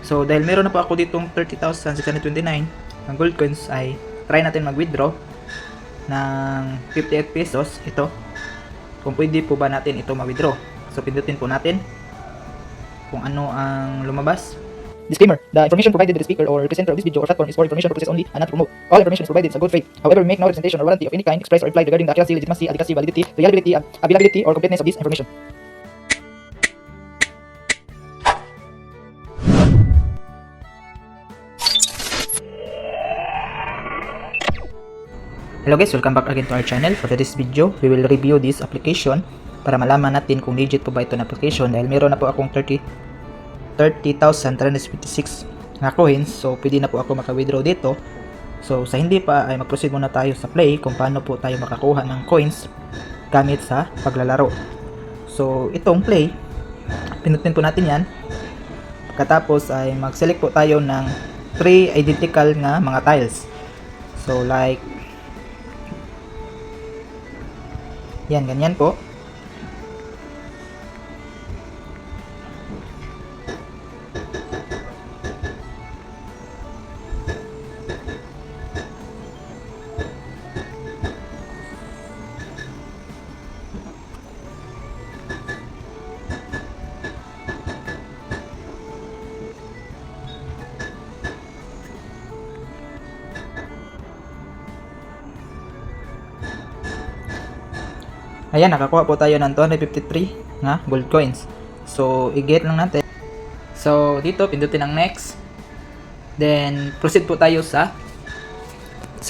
So dahil meron na po ako ditong 30,629 ng gold coins, ay try natin mag-withdraw ng 58 pesos. Ito, kung pwede po ba natin ito ma-withdraw. So pindutin po natin kung ano ang lumabas. Disclaimer: the information provided by the speaker or presenter of this video or platform is for information purposes only and not to promote. All information is provided in good faith. However, we make no representation or warranty of any kind expressed or implied regarding the accuracy, legitimacy, adequacy, validity, reliability, availability, or completeness of this information. Hello guys, welcome back again to our channel. For this video, we will review this application para malaman natin kung legit po ba ito na application, dahil meron na po akong 30,356 na coins. So pwede na po ako maka-withdraw dito. So sa hindi pa ay mag-proceed muna tayo sa play kung paano po tayo makakuha ng coins gamit sa paglalaro. So itong play, pinutin po natin yan. Pagkatapos ay mag-select po tayo ng 3 identical na mga tiles. So like yan, ganyan po. Ayan, nakakuha po tayo ng 253 na gold coins. So, i-get lang natin. So, dito, pindutin ang next. Then, proceed po tayo sa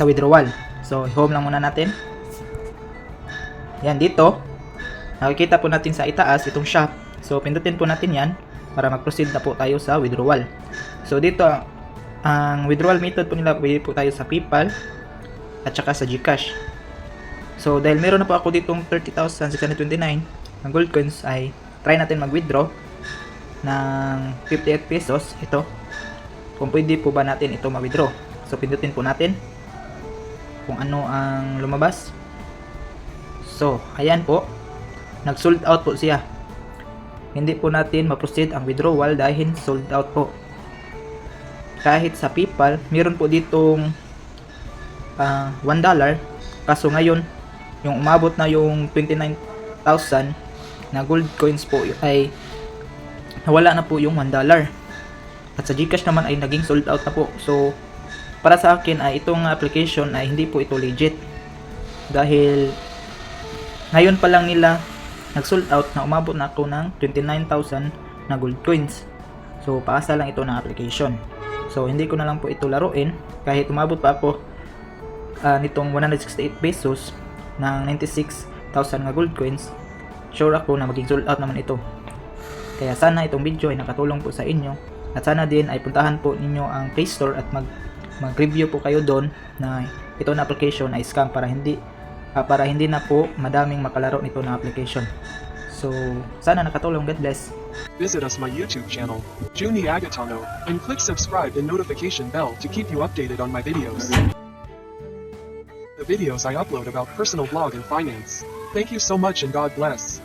withdrawal. So, home lang muna natin. Yan, dito. Nakikita po natin sa itaas, itong shop. So, pindutin po natin yan para mag-proceed na po tayo sa withdrawal. So, dito, ang withdrawal method po nila, pwede po tayo sa PayPal at saka sa GCash. So dahil meron na po ako ditong 30,629 ng gold coins, ay try natin mag-withdraw ng 58 pesos. Ito, kung pwede po ba natin ito ma-withdraw. So pindutin po natin kung ano ang lumabas. So ayan po, nag-sold out po siya. Hindi po natin ma-proceed ang withdrawal dahil sold out po. Kahit sa PayPal, meron po ditong $1, kaso ngayon yung umabot na yung 29,000 na gold coins po ay nawala na po yung $1. At sa GCash naman ay naging sold out na po. So para sa akin ay itong application ay hindi po ito legit, dahil ngayon pa lang nila nag-sold out na umabot na ako ng 29,000 na gold coins. So paasa lang ito ng application. So hindi ko na lang po ito laruin kahit umabot pa ako nitong 168 pesos ng 96,000 nga gold coins. Sure ako na maging sold out naman ito. Kaya sana itong video ay nakatulong po sa inyo, at sana din ay puntahan po ninyo ang Play Store at mag-review po kayo doon na ito na application ay scam, para hindi na po madaming makalaro nito na application. So sana nakatulong. God bless. Visit us my YouTube channel, Juni Agatano, and click subscribe and notification bell to keep you updated on my videos. The videos I upload about personal blog and finance. Thank you so much and God bless.